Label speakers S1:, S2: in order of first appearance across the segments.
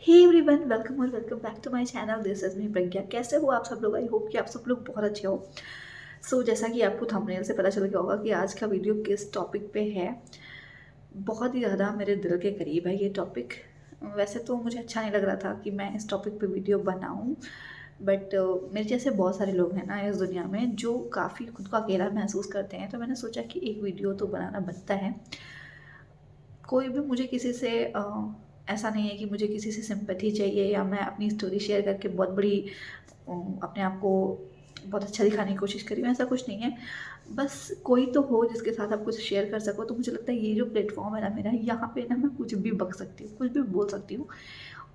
S1: हे everyone, welcome और welcome back to my channel. This is me Pragya. कैसे हो आप सब लोग? आई होप कि आप सब लोग बहुत अच्छे हो। जैसा कि आपको थंबनेल से पता चल गया होगा कि आज का वीडियो किस टॉपिक पे है। बहुत ही ज़्यादा मेरे दिल के करीब है ये टॉपिक। वैसे तो मुझे अच्छा नहीं लग रहा था कि मैं इस टॉपिक पे वीडियो बनाऊं, बट मेरे जैसे बहुत सारे लोग हैं ना इस दुनिया में जो काफ़ी खुद को अकेला महसूस करते हैं, तो मैंने सोचा कि एक वीडियो तो बनाना बनता है। कोई भी मुझे किसी से ऐसा नहीं है कि मुझे किसी से सिंपैथी चाहिए या मैं अपनी स्टोरी शेयर करके बहुत बड़ी अपने आप को बहुत अच्छा दिखाने की कोशिश कर रही हूँ, ऐसा कुछ नहीं है। बस कोई तो हो जिसके साथ आप कुछ शेयर कर सको। तो मुझे लगता है ये जो प्लेटफॉर्म है ना मेरा, यहाँ पे ना मैं कुछ भी बक सकती हूँ, कुछ भी बोल सकती हूँ।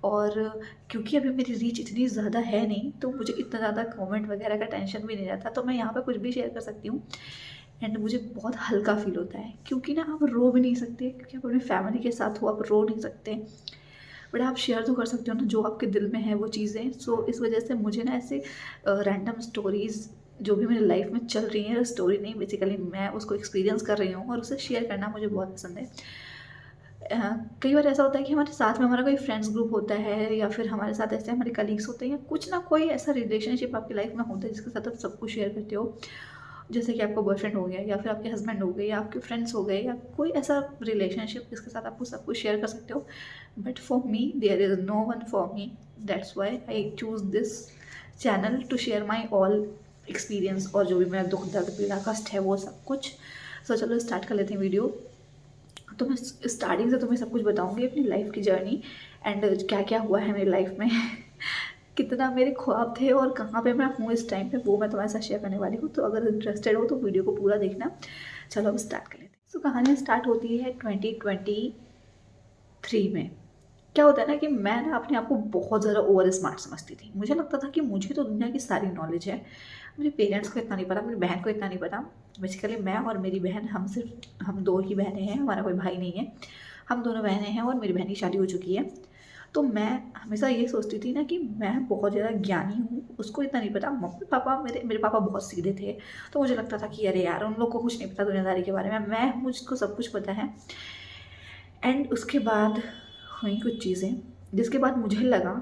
S1: और क्योंकि अभी मेरी रीच इतनी ज़्यादा है नहीं, तो मुझे इतना ज़्यादा कमेंट वगैरह का टेंशन भी नहीं रहता, तो मैं यहाँ पे कुछ भी शेयर कर सकती हूँ। एंड मुझे बहुत हल्का फील होता है, क्योंकि ना आप रो भी नहीं सकते, क्योंकि आप अपनी फैमिली के साथ हो, आप रो नहीं सकते, बट आप शेयर तो कर सकते हो ना जो आपके दिल में है वो चीज़ें। इस वजह से मुझे ना ऐसे रैंडम स्टोरीज़ जो भी मेरी लाइफ में चल रही हैं, स्टोरी नहीं, बेसिकली मैं उसको एक्सपीरियंस कर रही हूँ और उसे शेयर करना मुझे बहुत पसंद है। कई बार ऐसा होता है कि हमारे साथ में हमारा कोई फ्रेंड्स ग्रुप होता है, या फिर हमारे साथ ऐसे हमारे कलीग्स होते हैं, या कुछ ना कोई ऐसा रिलेशनशिप आपकी लाइफ में होता है जिसके साथ आप सब कुछ शेयर करते हो। जैसे कि आपका बॉयफ्रेंड हो गया, या फिर आपके हस्बैंड हो गए, या आपके फ्रेंड्स हो गए, या कोई ऐसा रिलेशनशिप जिसके साथ आपको सब कुछ शेयर कर सकते हो। But for me there is no one for me. That's why I choose this channel to share my all experience, और जो भी मेरा दुख दर्द पीड़ा कष्ट है वो सब कुछ। चलो स्टार्ट कर लेते हैं वीडियो। तो मैं स्टार्टिंग से तुम्हें सब कुछ बताऊंगी अपनी लाइफ की जर्नी, एंड क्या क्या हुआ है मेरी लाइफ में कितना मेरे ख्वाब थे और कहाँ पे मैं हूँ इस टाइम पे, वो मैं तुम्हारे साथ शेयर करने वाली हूँ। तो अगर इंटरेस्टेड हो तो वीडियो को पूरा देखना। चलो अब स्टार्ट कर लेते हैं। कहानी स्टार्ट होती है 2023 में। क्या होता है ना कि मैं ना अपने आप को बहुत ज़्यादा ओवर स्मार्ट समझती थी। मुझे लगता था कि मुझे तो दुनिया की सारी नॉलेज है, मेरे पेरेंट्स को इतना नहीं पता, मेरी बहन को इतना नहीं पता। बेसिकली मैं और मेरी बहन, हम दो ही बहनें हैं, हमारा कोई भाई नहीं है। हम दोनों बहनें हैं और मेरी बहन की शादी हो चुकी है। तो मैं हमेशा ये सोचती थी ना कि मैं बहुत ज़्यादा ज्ञानी हूँ, उसको इतना नहीं पता। मम्मी पापा, मेरे पापा बहुत सीधे थे, तो मुझे लगता था कि अरे यार उन लोग को कुछ नहीं पता दुनियादारी के बारे में, मुझको सब कुछ पता है। एंड उसके बाद हुई कुछ चीज़ें जिसके बाद मुझे लगा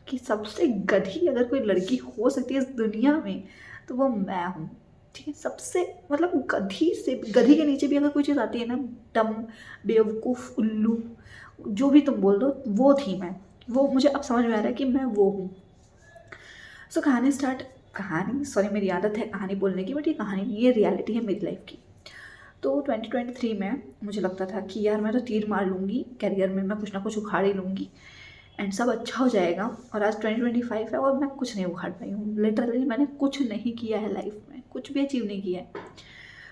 S1: कि सबसे गधी अगर कोई लड़की हो सकती है इस दुनिया में, तो वो मैं हूँ। ठीक है, सबसे मतलब गधी के नीचे भी अगर कोई चीज़ आती है ना, डम, बेवकूफ़, उल्लू, जो भी तुम बोल दो, वो थी मैं। वो मुझे अब समझ में आ रहा है कि मैं वो हूँ। कहानी सॉरी, मेरी आदत है कहानी बोलने की, बट ये कहानी नहीं, ये रियलिटी है मेरी लाइफ की। तो 2023 में मुझे लगता था कि यार मैं तो तीर मार लूँगी, करियर में मैं कुछ ना कुछ उखाड़ ही लूँगी एंड सब अच्छा हो जाएगा। और आज 2025 है और मैं कुछ नहीं उखाड़ पाई हूँ। लिटरली मैंने कुछ नहीं किया है लाइफ में, कुछ भी अचीव नहीं किया है।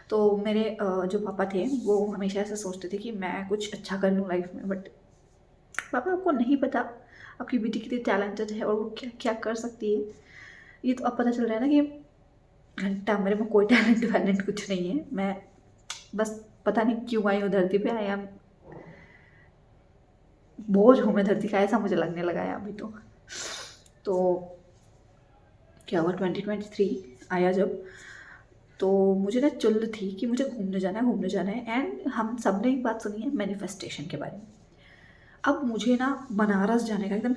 S1: तो मेरे जो पापा थे वो हमेशा ऐसा सोचते थे कि मैं कुछ अच्छा कर लूँ लाइफ में, बट पापा आपको नहीं पता आपकी बेटी कितनी टैलेंटेड है और वो क्या क्या कर सकती है। ये तो अब पता चल रहा है ना कि घंटा मेरे में कोई टैलेंट वैलेंट कुछ नहीं है। मैं बस पता नहीं क्यों आई हूँ धरती पे। आई एम बोझ हूँ मैं धरती का, ऐसा मुझे लगने लगा है अभी तो क्या हुआ, 2023 आया जब, तो मुझे ना चुल थी कि मुझे घूमने जाना है। एंड हम सब ने एक बात सुनी है मैनिफेस्टेशन के बारे में। अब मुझे ना बनारस जाने का एकदम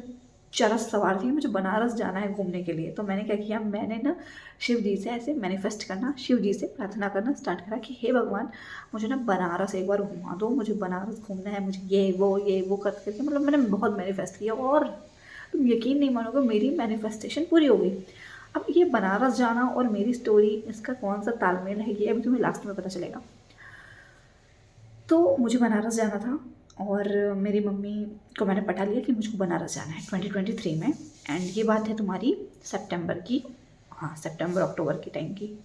S1: चरस सवार थी, मुझे बनारस जाना है घूमने के लिए। तो मैंने क्या किया, मैंने ना शिव जी से ऐसे मैनिफेस्ट करना, शिव जी से प्रार्थना करना स्टार्ट करा कि हे भगवान, मुझे ना बनारस एक बार घुमा दो, मुझे बनारस घूमना है, मुझे ये वो करके मतलब मैंने बहुत मैनिफेस्ट किया। और तुम यकीन नहीं मानोगे, मेरी मैनिफेस्टेशन पूरी हो गई। अब ये बनारस जाना और मेरी स्टोरी, इसका कौन सा तालमेल है, ये अभी तुम्हें लास्ट में पता चलेगा। तो मुझे बनारस जाना था और मेरी मम्मी को मैंने पटा लिया कि मुझको बनारस जाना है 2023 में। एंड ये बात है तुम्हारी सितंबर की, हाँ सितंबर अक्टूबर के टाइम की।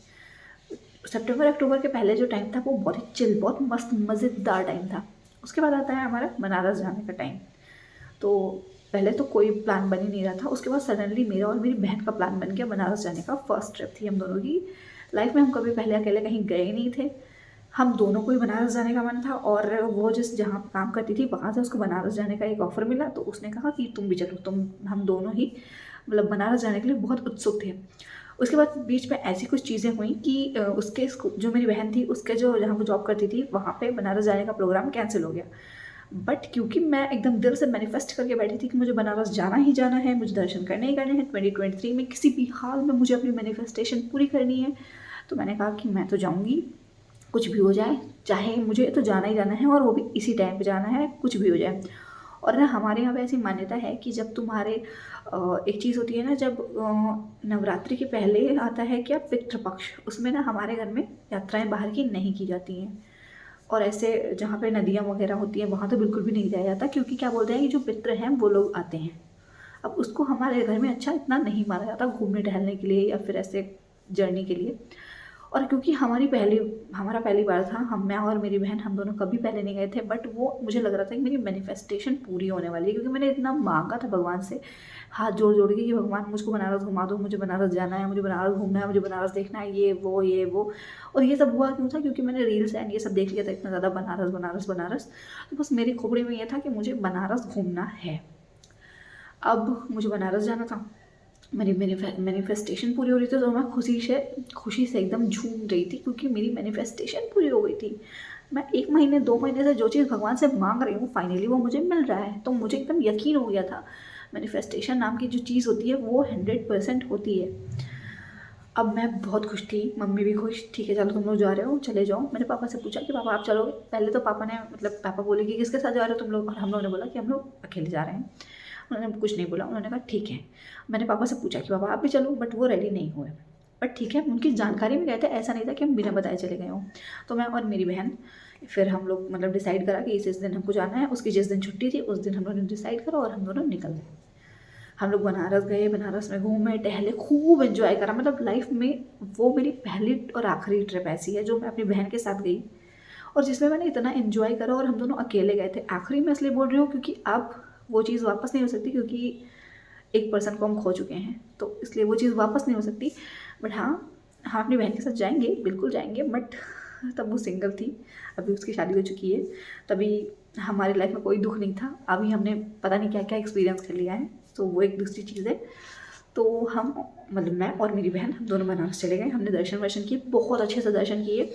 S1: सितंबर अक्टूबर के पहले जो टाइम था वो बहुत ही चिल, बहुत मस्त मज़ेदार टाइम था। उसके बाद आता है हमारा बनारस जाने का टाइम। तो पहले तो कोई प्लान बन ही नहीं रहा था, उसके बाद सडनली मेरा और मेरी बहन का प्लान बन गया बनारस जाने का। फर्स्ट ट्रिप थी हम दोनों की लाइफ में, हम कभी पहले अकेले कहीं गए नहीं थे। हम दोनों को ही बनारस जाने का मन था, और वो जिस जहाँ काम करती थी वहाँ से उसको बनारस जाने का एक ऑफ़र मिला, तो उसने कहा कि तुम भी चलो। हम दोनों ही मतलब बनारस जाने के लिए बहुत उत्सुक थे। उसके बाद बीच में ऐसी कुछ चीज़ें हुई कि उसके जो मेरी बहन थी उसके जो जहाँ वो जॉब करती थी वहाँ पे बनारस जाने का प्रोग्राम कैंसिल हो गया। बट क्योंकि मैं एकदम दिल से मैनिफेस्ट करके बैठी थी कि मुझे बनारस जाना ही जाना है, मुझे दर्शन करने ही करने हैं 2023 में, किसी भी हाल में मुझे अपनी मैनिफेस्टेशन पूरी करनी है, तो मैंने कहा कि मैं तो जाऊँगी, कुछ भी हो जाए, चाहे मुझे तो जाना ही जाना है, और वो भी इसी टाइम पे जाना है, कुछ भी हो जाए। और ना हमारे यहाँ पे ऐसी मान्यता है कि जब तुम्हारे एक चीज़ होती है ना, जब नवरात्रि के पहले आता है क्या पितृपक्ष, उसमें ना हमारे घर में यात्राएं बाहर की नहीं की जाती हैं। और ऐसे जहाँ पे नदियाँ वगैरह होती हैं वहाँ तो बिल्कुल भी नहीं जाया जाता, क्योंकि क्या बोलते हैं कि जो पितृ हैं वो लोग आते हैं। अब उसको हमारे घर में अच्छा इतना नहीं माना जाता घूमने टहलने के लिए या फिर ऐसे जर्नी के लिए। और क्योंकि हमारा पहली बार था, मैं और मेरी बहन हम दोनों कभी पहले नहीं गए थे, बट वो मुझे लग रहा था कि मेरी मैनिफेस्टेशन पूरी होने वाली है, क्योंकि मैंने इतना मांगा था भगवान से, हाथ जोड़ जोड़ के कि भगवान मुझको बनारस घुमा दो, मुझे बनारस जाना है, मुझे बनारस घूमना है, मुझे बनारस देखना है, ये वो। और ये सब हुआ क्यों था, क्योंकि मैंने रील्स एंड ये सब देख लिया था इतना ज़्यादा, बनारस बनारस बनारस। तो बस मेरी खोपड़ी में ये था कि मुझे बनारस घूमना है। अब मुझे बनारस जाना था, मेरी मैनिफेस्टेशन पूरी हो रही थी, तो मैं खुशी से एकदम झूम रही थी, क्योंकि मेरी मैनिफेस्टेशन पूरी हो गई थी। मैं 1 महीने 2 महीने से जो चीज़ भगवान से मांग रही हूँ फाइनली वो मुझे मिल रहा है, तो मुझे एकदम यकीन हो गया था मैनिफेस्टेशन नाम की जो चीज़ होती है वो 100% होती है। अब मैं बहुत खुश थी, मम्मी भी खुश, ठीक है चलो तुम लोग जा रहे हो चले जाओ। मैंने पापा से पूछा कि पापा आप चलोगे? पहले तो पापा ने पापा बोले कि किसके साथ जा रहे हो तुम लोग, और हम लोगों ने बोला कि हम लोग अकेले जा रहे हैं। उन्होंने कुछ नहीं बोला, उन्होंने कहा ठीक है। मैंने पापा से पूछा कि पापा आप भी चलो, बट वो रेडी नहीं हुए। बट ठीक है, उनकी जानकारी में गए थे, ऐसा नहीं था कि हम बिना बताए चले गए हों। तो मैं और मेरी बहन फिर हम लोग डिसाइड करा कि इस दिन हमको जाना है। उसकी जिस दिन छुट्टी थी उस दिन हम लोगों ने डिसाइड करा और हम दोनों निकल गए। हम लोग बनारस गए, बनारस में घूमे टहले, खूब एंजॉय करा। लाइफ में वो मेरी पहली और आखिरी ट्रिप ऐसी है जो मैं अपनी बहन के साथ गई और जिसमें मैंने इतना एंजॉय करा। और हम दोनों अकेले गए थे। आखिरी में इसलिए बोल रही हूँ क्योंकि अब वो चीज़ वापस नहीं हो सकती, क्योंकि एक पर्सन को हम खो चुके हैं, तो इसलिए वो चीज़ वापस नहीं हो सकती। बट हाँ, हाँ अपनी बहन के साथ जाएंगे, बिल्कुल जाएंगे। बट तब वो सिंगल थी, अभी उसकी शादी हो चुकी है। तभी हमारी लाइफ में कोई दुख नहीं था। अभी हमने पता नहीं क्या क्या एक्सपीरियंस कर लिया है, तो वो एक दूसरी चीज़ है। तो हम मैं और मेरी बहन हम दोनों बनारस चले गए। हमने दर्शन वर्शन किए, बहुत अच्छे से दर्शन किए।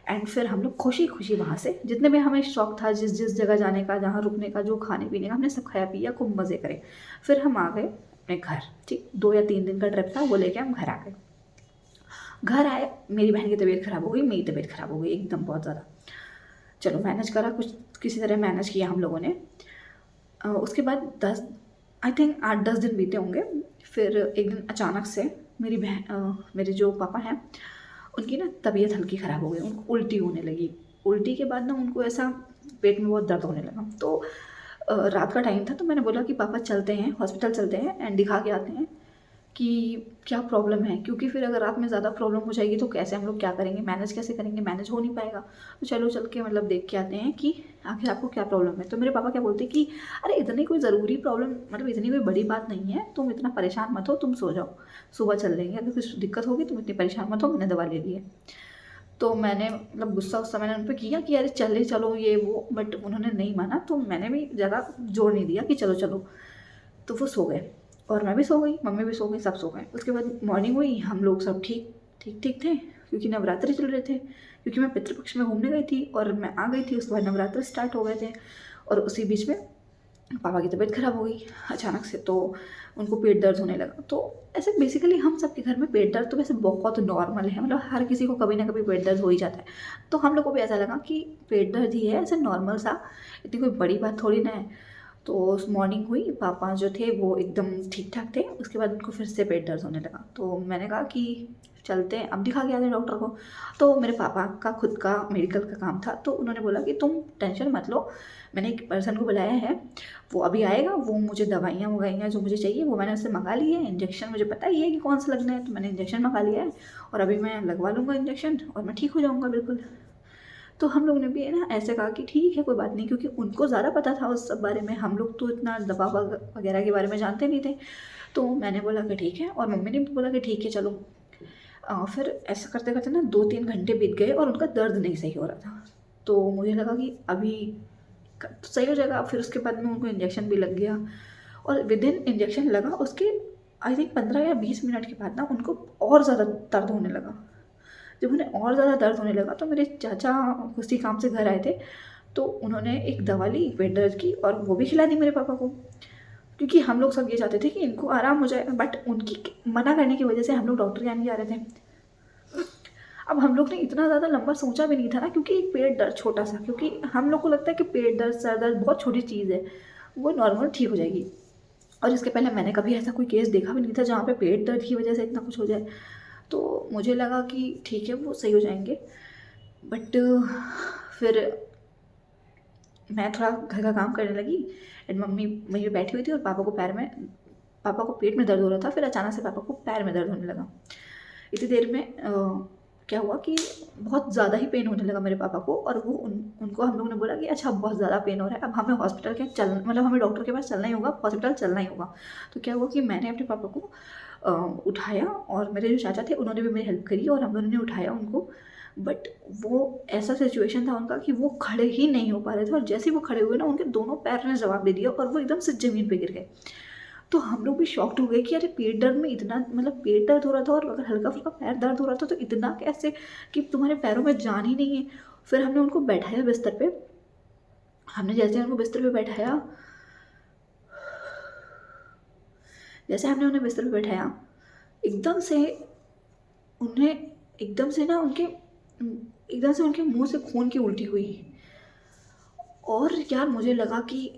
S1: एंड फिर हम लोग खुशी खुशी वहाँ से, जितने भी हमें शौक था जिस जिस जगह जाने का, जहाँ रुकने का, जो खाने पीने का, हमने सब खाया पिया, खूब मज़े करे। फिर हम आ गए अपने घर। ठीक 2 या 3 दिन का ट्रिप था, वो लेके हम घर आ गए। घर आए, मेरी बहन की तबीयत ख़राब हो गई, मेरी तबीयत ख़राब हो गई एकदम बहुत ज़्यादा। चलो मैनेज करा, कुछ किसी तरह मैनेज किया हम लोगों ने। उसके बाद 10 आई थिंक 8-10 दिन बीते होंगे। फिर एक दिन अचानक से मेरे जो पापा हैं उनकी ना तबीयत हल्की ख़राब हो गई, उनको उल्टी होने लगी। उल्टी के बाद ना उनको ऐसा पेट में बहुत दर्द होने लगा। तो रात का टाइम था, तो मैंने बोला कि पापा चलते हैं हॉस्पिटल, चलते हैं एंड दिखा के आते हैं कि क्या प्रॉब्लम है, क्योंकि फिर अगर रात में ज़्यादा प्रॉब्लम हो जाएगी तो कैसे हम लोग क्या करेंगे, मैनेज कैसे करेंगे, मैनेज हो नहीं पाएगा। तो चलो चल के देख के आते हैं कि आखिर आपको क्या प्रॉब्लम है। तो मेरे पापा क्या बोलते कि अरे इतनी कोई ज़रूरी प्रॉब्लम, इतनी कोई बड़ी बात नहीं है, तुम इतना परेशान मत हो, तुम सो जाओ, सुबह चल लेंगे, अगर कुछ दिक्कत होगी तुम इतनी परेशान मत हो, मैंने दवा ले ली है। तो मैंने गुस्सा उस्सा मैंने उन पर किया कि अरे चले चलो ये वो, बट उन्होंने नहीं माना। तो मैंने भी ज़्यादा जोर नहीं दिया कि चलो चलो। तो वो सो गए और मैं भी सो गई, मम्मी भी सो गई, सब सो गए। उसके बाद मॉर्निंग हुई, हम लोग सब ठीक ठीक ठीक थे, क्योंकि नवरात्रि चल रहे थे। क्योंकि मैं पितृपक्ष में घूमने गई थी और मैं आ गई थी, उसके बाद नवरात्र स्टार्ट हो गए थे। और उसी बीच में पापा की तबीयत ख़राब हो गई अचानक से, तो उनको पेट दर्द होने लगा। तो ऐसे बेसिकली हम सबके घर में पेट दर्द तो वैसे बहुत नॉर्मल है, हर किसी को कभी ना कभी पेट दर्द हो ही जाता है। तो हम लोग को भी ऐसा लगा कि पेट दर्द ही है, ऐसे नॉर्मल सा, इतनी कोई बड़ी बात थोड़ी ना है। तो उस मॉर्निंग हुई, पापा जो थे वो एकदम ठीक ठाक थे। उसके बाद उनको फिर से पेट दर्द होने लगा। तो मैंने कहा कि चलते हैं, अब दिखा के आते हैं डॉक्टर को। तो मेरे पापा का खुद का मेडिकल का काम था, तो उन्होंने बोला कि तुम टेंशन मत लो, मैंने एक पर्सन को बुलाया है, वो अभी आएगा, वो मुझे दवाइयाँ वगाइयाँ जो मुझे चाहिए वो मैंने उससे मंगा ली है। इंजेक्शन मुझे पता ही है कि कौन सा लगना है, तो मैंने इंजेक्शन मंगा लिया है और अभी मैं लगवा लूँगा इंजेक्शन और मैं ठीक हो जाऊँगा बिल्कुल। तो हम लोग ने भी है ना ऐसे कहा कि ठीक है कोई बात नहीं, क्योंकि उनको ज़्यादा पता था उस सब बारे में, हम लोग तो इतना दवा वगैरह के बारे में जानते नहीं थे। तो मैंने बोला कि ठीक है, और मम्मी ने भी बोला कि ठीक है चलो। फिर ऐसा करते करते ना 2-3 घंटे बीत गए और उनका दर्द नहीं सही हो रहा था। तो मुझे लगा कि अभी तो सही हो जाएगा। फिर उसके बाद में उनको इंजेक्शन भी लग गया और विदिन इंजेक्शन लगा उसके आई थिंक 15 या 20 मिनट के बाद ना उनको और ज़्यादा दर्द होने लगा। जब उन्हें और ज़्यादा दर्द होने लगा तो मेरे चाचा किसी काम से घर आए थे, तो उन्होंने एक दवा ली पेट दर्द की और वो भी खिला दी मेरे पापा को, क्योंकि हम लोग सब ये चाहते थे कि इनको आराम हो जाए, बट उनकी मना करने की वजह से हम लोग डॉक्टर के यहाँ नहीं जा रहे थे। अब हम लोग ने इतना ज़्यादा लंबा सोचा भी नहीं था ना, क्योंकि एक पेट दर्द छोटा सा, क्योंकि हम लोग को लगता है कि पेट दर्द सर दर्द बहुत छोटी चीज़ है, वो नॉर्मल ठीक हो जाएगी। और इसके पहले मैंने कभी ऐसा कोई केस देखा भी नहीं था जहाँ पे पेट दर्द की वजह से इतना कुछ हो जाए। तो मुझे लगा कि ठीक है वो सही हो जाएंगे। बट फिर मैं थोड़ा घर का काम करने लगी एंड मम्मी वहीं पे बैठी हुई थी और पापा को पेट में दर्द हो रहा था। फिर अचानक से पापा को पैर में दर्द होने लगा। इतनी देर में क्या हुआ कि बहुत ज़्यादा ही पेन होने लगा मेरे पापा को, और वो उनको हम लोगों ने बोला कि अच्छा बहुत ज़्यादा पेन हो रहा है, अब हमें हॉस्पिटल के मतलब हमें डॉक्टर के पास चलना ही होगा, हॉस्पिटल चलना ही होगा। तो क्या हुआ कि मैंने अपने पापा को उठाया और मेरे जो चाचा थे उन्होंने भी मेरी हेल्प करी और हम दोनों ने उठाया उनको। बट वो ऐसा सिचुएशन था उनका कि वो खड़े ही नहीं हो पा रहे थे, और जैसे ही वो खड़े हुए ना उनके दोनों पैर ने जवाब दे दिया और वो एकदम से ज़मीन पे गिर गए। तो हम लोग भी शॉक्ड हो गए कि अरे पेट दर्द में इतना, मतलब पेट दर्द हो रहा था और अगर हल्का फुल्का पैर दर्द हो रहा था तो इतना कैसे कि तुम्हारे पैरों में जान ही नहीं है। फिर हमने उनको बैठाया बिस्तर पे। हमने जैसे उनको बिस्तर पे बैठाया, जैसे हमने उन्हें बिस्तर पे बैठाया, एकदम से उन्हें एकदम से ना उनके एकदम से उनके मुंह से खून की उल्टी हुई। और यार मुझे लगा कि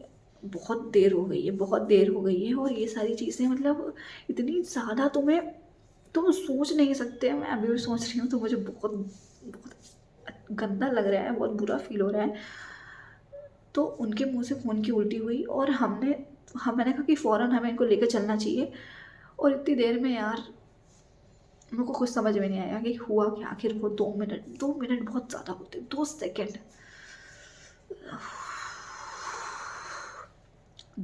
S1: बहुत देर हो गई है, बहुत देर हो गई है, और ये सारी चीज़ें मतलब इतनी ज़्यादा तुम सोच नहीं सकते। मैं अभी भी सोच रही हूँ तो मुझे बहुत बहुत गंदा लग रहा है, बहुत बुरा फील हो रहा है। तो उनके मुंह से खून की उल्टी हुई और मैंने कहा कि फ़ौरन हमें इनको लेकर चलना चाहिए। और इतनी देर में यार मेरे को कुछ समझ में नहीं आया कि हुआ क्या आखिर। वो 2 मिनट बहुत ज़्यादा होते, 2 सेकेंड,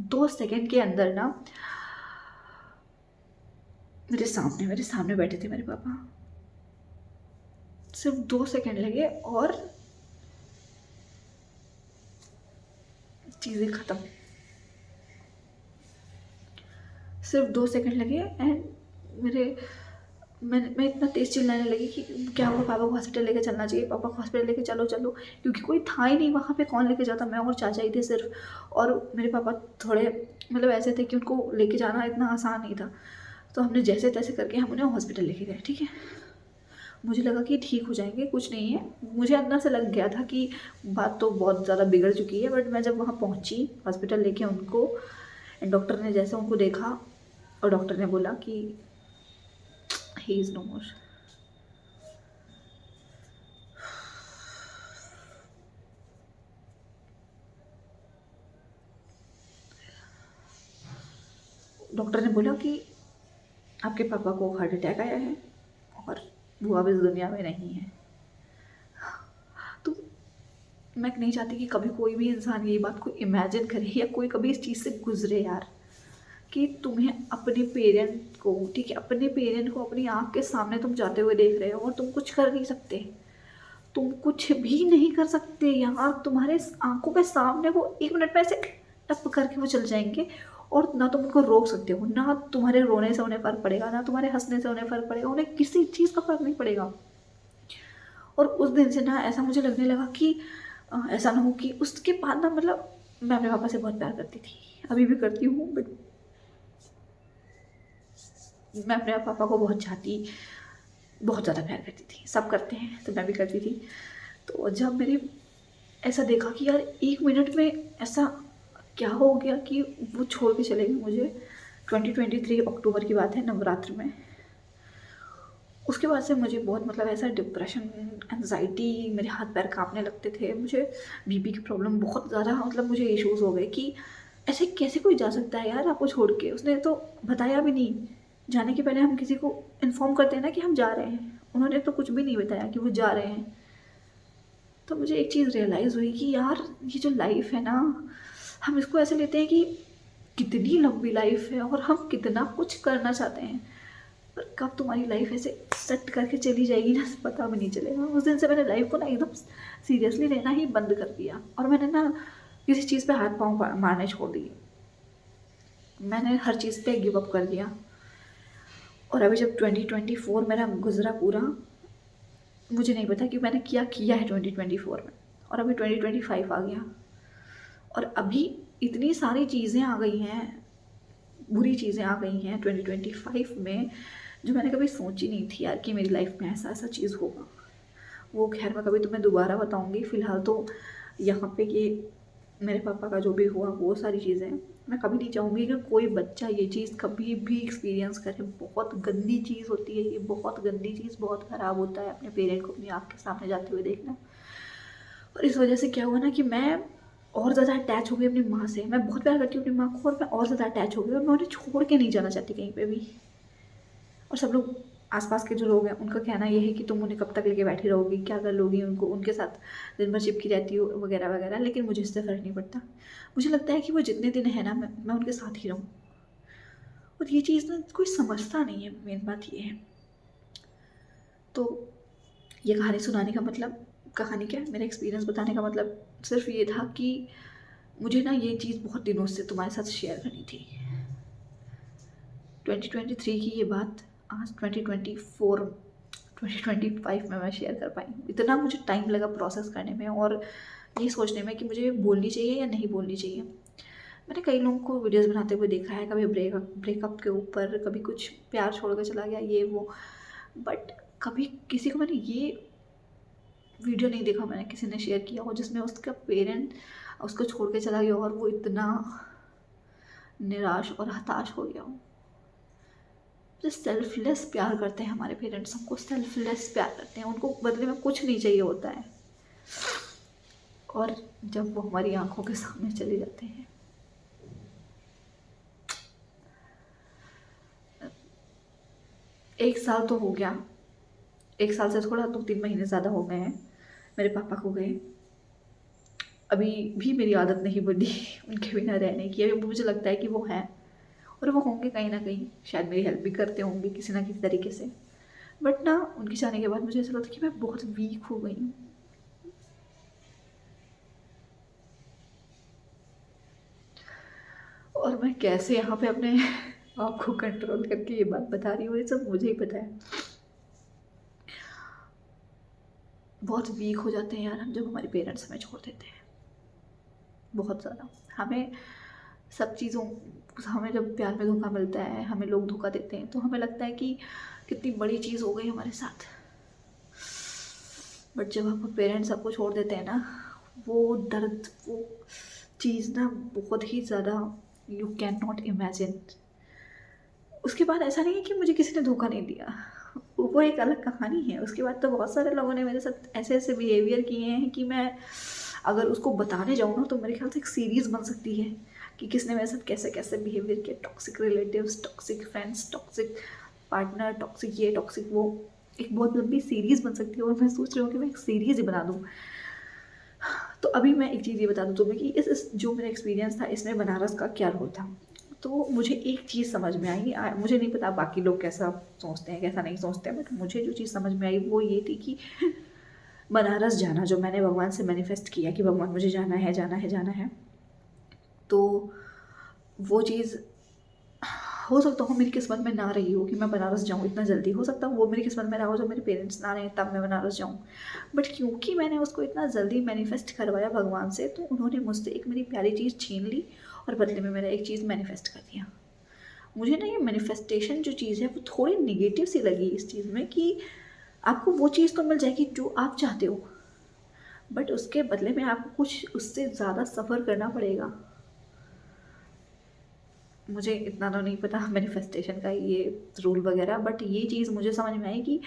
S1: 2 सेकेंड के अंदर ना मेरे सामने बैठे थे मेरे पापा। सिर्फ 2 सेकेंड लगे और चीज़ें ख़त्म। सिर्फ 2 सेकेंड लगे एंड मैं इतना तेज़ चिल्लाने लगी कि क्या हुआ, पापा को हॉस्पिटल लेके चलना चाहिए, पापा को हॉस्पिटल लेके चलो चलो, क्योंकि कोई था ही नहीं वहाँ पे, कौन लेके जाता, मैं और चाचा ही थे सिर्फ। और मेरे पापा थोड़े मतलब ऐसे थे कि उनको लेके जाना इतना आसान नहीं था। तो हमने जैसे तैसे करके हम उन्हें हॉस्पिटल लेके गए। ठीक है, मुझे लगा कि ठीक हो जाएंगे, कुछ नहीं है। मुझे अंदर से लग गया था कि बात तो बहुत ज़्यादा बिगड़ चुकी है। बट मैं जब वहाँ पहुँची हॉस्पिटल लेके उनको, डॉक्टर ने जैसे उनको देखा और डॉक्टर ने बोला कि he is no more. Doctor ने बोला कि आपके पापा को हार्ट अटैक आया है और वो अब इस दुनिया में नहीं है। तो मैं नहीं चाहती कि कभी कोई भी इंसान ये बात को इमेजिन करे या कोई कभी इस चीज़ से गुजरे यार, कि तुम्हें अपने पेरेंट को, ठीक है, अपने पेरेंट को अपनी आँख के सामने तुम जाते हुए देख रहे हो और तुम कुछ कर नहीं सकते, तुम कुछ भी नहीं कर सकते यार। तुम्हारे आंखों के सामने वो 1 मिनट में ऐसे टप करके वो चल जाएंगे और ना तुम उनको रोक सकते हो, ना तुम्हारे रोने से उन्हें फ़र्क पड़ेगा, ना तुम्हारे हंसने से उन्हें फ़र्क पड़ेगा, उन्हें किसी चीज़ का फ़र्क नहीं पड़ेगा। और उस दिन से ना ऐसा मुझे लगने लगा कि ऐसा ना हो कि उसके बाद ना, मतलब मैं अपने पापा से बहुत प्यार करती थी, अभी भी करती हूँ, बट मैं अपने पापा को बहुत ज़्यादा प्यार करती थी। सब करते हैं तो मैं भी करती थी। तो जब मेरे ऐसा देखा कि यार 1 मिनट में ऐसा क्या हो गया कि वो छोड़ के चले गए मुझे। 2023 अक्टूबर की बात है, नवरात्र में। उसके बाद से मुझे बहुत मतलब ऐसा डिप्रेशन, एंजाइटी, मेरे हाथ पैर कांपने लगते थे, मुझे बीपी की प्रॉब्लम बहुत ज़्यादा, मतलब मुझे इश्यूज़ हो गए कि ऐसे कैसे कोई जा सकता है यार आपको छोड़ के। उसने तो बताया भी नहीं, जाने के पहले हम किसी को इन्फॉर्म करते हैं ना कि हम जा रहे हैं, उन्होंने तो कुछ भी नहीं बताया कि वो जा रहे हैं। तो मुझे एक चीज़ रियलाइज़ हुई कि यार ये जो लाइफ है ना, हम इसको ऐसे लेते हैं कि कितनी लंबी लाइफ है और हम कितना कुछ करना चाहते हैं, पर कब तुम्हारी लाइफ ऐसे सेट करके चली जाएगी ना, पता भी नहीं चलेगा। उस दिन से मैंने लाइफ को ना एकदम सीरियसली लेना ही बंद कर दिया और मैंने ना किसी चीज़ पे हाथ पाँव मारने छोड़ दिए। मैंने हर चीज़ पे गिव अप कर दिया। और अभी जब 2024 मेरा गुजरा पूरा, मुझे नहीं पता कि मैंने क्या किया है 2024 में। और अभी 2025 आ गया, और अभी इतनी सारी चीज़ें आ गई हैं, बुरी चीज़ें आ गई हैं 2025 में, जो मैंने कभी सोची नहीं थी यार कि मेरी लाइफ में ऐसा ऐसा चीज़ होगा। वो खैर मैं कभी तुम्हें दोबारा बताऊंगी। फ़िलहाल तो यहाँ पे ये मेरे पापा का जो भी हुआ वो सारी चीज़ें मैं कभी नहीं चाहूँगी कि कोई बच्चा ये चीज़ कभी भी एक्सपीरियंस करे। बहुत गंदी चीज़ होती है ये, बहुत गंदी चीज़, बहुत ख़राब होता है अपने पेरेंट को अपनी आँख के सामने जाते हुए देखना। और इस वजह से क्या हुआ ना कि मैं और ज़्यादा अटैच हो गई अपनी माँ से। मैं बहुत प्यार करती हूँ अपनी माँ को, और मैं और ज़्यादा अटैच हो गई, और मैं उन्हें छोड़ के नहीं जाना चाहती कहीं पे भी। और सब लोग आसपास के जो लोग हैं उनका कहना ये है कि तुम उन्हें कब तक लेके बैठी रहोगी, क्या कर लोगी, उनको उनके साथ दिन भर चिपकी रहती हो वगैरह वगैरह। लेकिन मुझे इससे फ़र्क नहीं पड़ता। मुझे लगता है कि वो जितने दिन है ना मैं उनके साथ ही रहूँ। और ये चीज़ ना कोई समझता नहीं है, मेन बात ये है। तो ये कहानी सुनाने का मतलब, कहानी क्या, मेरा एक्सपीरियंस बताने का मतलब सिर्फ ये था कि मुझे ना ये चीज़ बहुत दिनों से तुम्हारे साथ शेयर करनी थी। 2023 की ये बात आज 2024 2025 में मैं शेयर कर पाई हूँ। इतना मुझे टाइम लगा प्रोसेस करने में और ये सोचने में कि मुझे बोलनी चाहिए या नहीं बोलनी चाहिए। मैंने कई लोगों को वीडियोस बनाते हुए देखा है, कभी ब्रेकअप के ऊपर, कभी कुछ प्यार छोड़ कर चला गया ये वो, बट कभी किसी को मैंने ये वीडियो नहीं देखा मैंने किसी ने शेयर किया हो जिसमें उसका पेरेंट उसको छोड़ के चला गया और वो इतना निराश और हताश हो गया हो। जो सेल्फलेस प्यार करते हैं हमारे पेरेंट्स, हमको सेल्फलेस प्यार करते हैं, उनको बदले में कुछ नहीं चाहिए होता है। और जब वो हमारी आंखों के सामने चले जाते हैं, एक साल तो हो गया, एक साल से थोड़ा 2-3 महीने ज़्यादा हो गए हैं मेरे पापा को गए। अभी भी मेरी आदत नहीं बनी उनके बिना रहने की। अभी मुझे लगता है कि वो हैं और वो होंगे कहीं ना कहीं, शायद मेरी हेल्प भी करते होंगे किसी ना किसी तरीके से। बट ना उनके जाने के बाद मुझे ऐसा लगता है कि मैं बहुत वीक हो गई हूँ। और मैं कैसे यहाँ पे अपने आप को कंट्रोल करके ये बात बता रही हूँ, ये सब मुझे ही पता है। बहुत वीक हो जाते हैं यार हम जब हमारे पेरेंट्स हमें छोड़ देते हैं, बहुत ज़्यादा। हमें सब चीज़ों, हमें जब प्यार में धोखा मिलता है, हमें लोग धोखा देते हैं, तो हमें लगता है कि कितनी बड़ी चीज़ हो गई हमारे साथ। बट जब आपको पेरेंट्स आपको छोड़ देते हैं ना, वो दर्द, वो चीज़ ना बहुत ही ज़्यादा, यू कैन नॉट इमेजिन। उसके बाद ऐसा नहीं है कि मुझे किसी ने धोखा नहीं दिया, वो एक अलग कहानी है। उसके बाद तो बहुत सारे लोगों ने मेरे साथ ऐसे ऐसे बिहेवियर किए हैं कि मैं अगर उसको बताने जाऊँ ना तो मेरे ख्याल से एक सीरीज़ बन सकती है कि किसने मेरे साथ कैसे कैसे बिहेवियर किया। Toxic relatives, toxic friends, toxic partner, toxic ये टॉक्सिक वो, एक बहुत लंबी सीरीज़ बन सकती है। और मैं सोच रही हूँ कि मैं एक सीरीज़ ही बना दूँ। तो अभी मैं एक चीज़ ये बता दूँ तुम्हें कि इस जो मेरा एक्सपीरियंस था इसमें बनारस का क्या रोल था। तो मुझे एक चीज़ समझ में आई, मुझे नहीं पता बाकी लोग कैसा सोचते हैं कैसा नहीं सोचते हैं, बट मुझे जो चीज़ समझ में आई वो ये थी कि बनारस जाना, जो मैंने भगवान से मैनिफेस्ट किया कि भगवान मुझे जाना है जाना है जाना है, तो वो चीज़ हो सकता हो मेरी किस्मत में ना रही हो कि मैं बनारस जाऊँ इतना जल्दी। हो सकता है वो मेरी किस्मत में रहा हो जब मेरे पेरेंट्स ना रहे तब मैं बनारस जाऊँ। बट क्योंकि मैंने उसको इतना जल्दी मैनिफेस्ट करवाया भगवान से, तो उन्होंने मुझसे एक मेरी प्यारी चीज़ छीन ली और बदले में मेरा एक चीज़ मैनिफेस्ट कर दिया। मुझे ना ये मैनिफेस्टेशन जो चीज़ है वो थोड़ी निगेटिव सी लगी इस चीज़ में कि आपको वो चीज़ तो मिल जाएगी जो आप चाहते हो, बट उसके बदले में आपको कुछ उससे ज़्यादा सफ़र करना पड़ेगा। मुझे इतना तो नहीं पता मैनिफेस्टेशन का ये रूल वगैरह, बट ये चीज़ मुझे समझ में आई कि,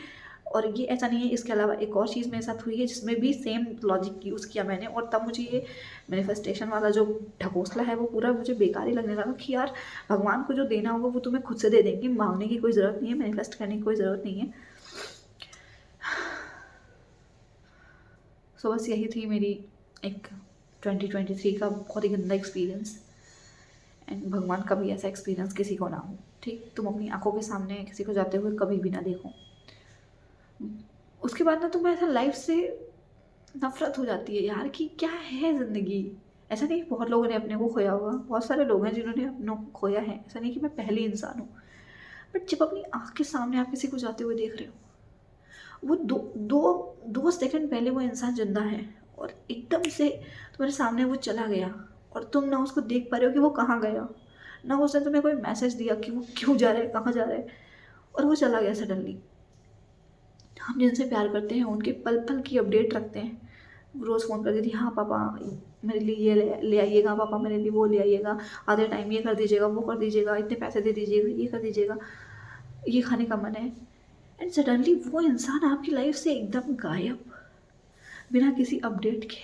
S1: और ये ऐसा नहीं है, इसके अलावा एक और चीज़ मेरे साथ हुई है जिसमें भी सेम लॉजिक यूज़ किया मैंने, और तब मुझे ये मैनिफेस्टेशन वाला जो ढकोसला है वो पूरा मुझे बेकार ही लगने लगा कि यार भगवान को जो देना होगा वो तुम्हें खुद से दे देंगे, मांगने की कोई ज़रूरत नहीं है, मैनिफेस्ट करने की कोई ज़रूरत नहीं है। सो बस यही थी मेरी एक 2023 का बहुत ही गंदा एक्सपीरियंस। एंड भगवान का भी ऐसा एक्सपीरियंस किसी को ना हो। ठीक, तुम अपनी आंखों के सामने किसी को जाते हुए कभी भी ना देखो। उसके बाद ना तुम्हें ऐसा लाइफ से नफरत हो जाती है यार कि क्या है ज़िंदगी। ऐसा नहीं बहुत लोगों ने अपने को खोया होगा, बहुत सारे लोग हैं जिन्होंने अपनों को खोया है, ऐसा नहीं कि मैं पहली इंसान हूँ। बट जब अपनी आँख के सामने आप किसी को जाते हुए देख रहे हो, वो दो दो 2 सेकंड पहले वो इंसान जिंदा है और एकदम से तुम्हारे सामने वो चला गया और तुम ना उसको देख पा रहे हो कि वो कहाँ गया, ना उसने तुम्हें कोई मैसेज दिया कि वो क्यों जा रहा है, कहाँ जा रहा है, और वो चला गया सडनली। हम जिनसे प्यार करते हैं उनके पल पल की अपडेट रखते हैं। रोज़ फ़ोन करती थी, हाँ पापा मेरे लिए ये ले आइएगा, पापा मेरे लिए वो ले आइएगा, आधे टाइम ये कर दीजिएगा, वो कर दीजिएगा, इतने पैसे दे दीजिएगा, ये कर दीजिएगा, ये खाने का मन है। एंड सडनली वो इंसान आपकी लाइफ से एकदम गायब, बिना किसी अपडेट के।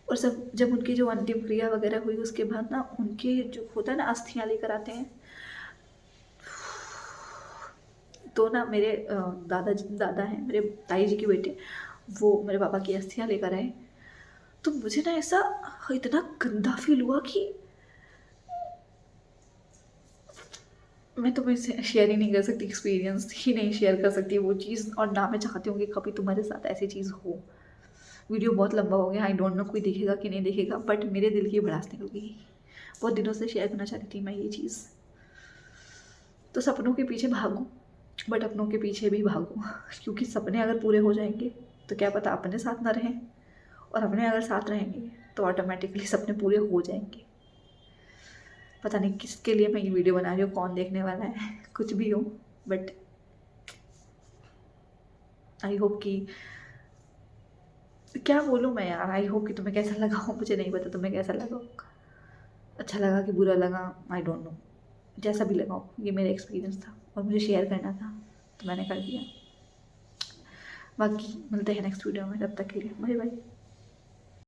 S1: और सब जब उनकी जो अंतिम क्रिया वगैरह हुई उसके बाद ना, उनके जो होता है ना, अस्थियाँ लेकर आते हैं, तो ना मेरे दादा हैं, मेरे ताई जी के बेटे, वो मेरे पापा की अस्थियाँ लेकर आए। तो मुझे ना ऐसा इतना गंदा फील हुआ कि मैं तुम्हें शेयर ही नहीं कर सकती, एक्सपीरियंस ही नहीं शेयर कर सकती वो चीज़, और ना मैं चाहती हूँ कि कभी तुम्हारे साथ ऐसी चीज़ हो। वीडियो बहुत लंबा हो गया, आई डोंट नो कोई देखेगा कि नहीं देखेगा, बट मेरे दिल की भड़ास निकल गई। बहुत दिनों से शेयर करना चाहती थी मैं ये चीज़। तो सपनों के पीछे भागो, बट अपनों के पीछे भी भागो क्योंकि सपने अगर पूरे हो जाएंगे तो क्या पता अपने साथ ना रहें, और अपने अगर साथ रहेंगे तो ऑटोमेटिकली सपने पूरे हो जाएंगे। पता नहीं किसके लिए मैं ये वीडियो बना रही हूँ, कौन देखने वाला है, कुछ भी हो, बट आई होप कि, क्या बोलूँ मैं यार, आई होप कि तुम्हें कैसा लगा हो, मुझे नहीं पता तुम्हें कैसा लगा होगा, अच्छा लगा कि बुरा लगा, आई डोंट नो, जैसा भी लगा हो, ये मेरा एक्सपीरियंस था और मुझे शेयर करना था तो मैंने कर दिया। बाकी मिलते हैं नेक्स्ट वीडियो में, तब तक के लिए बाय बाय।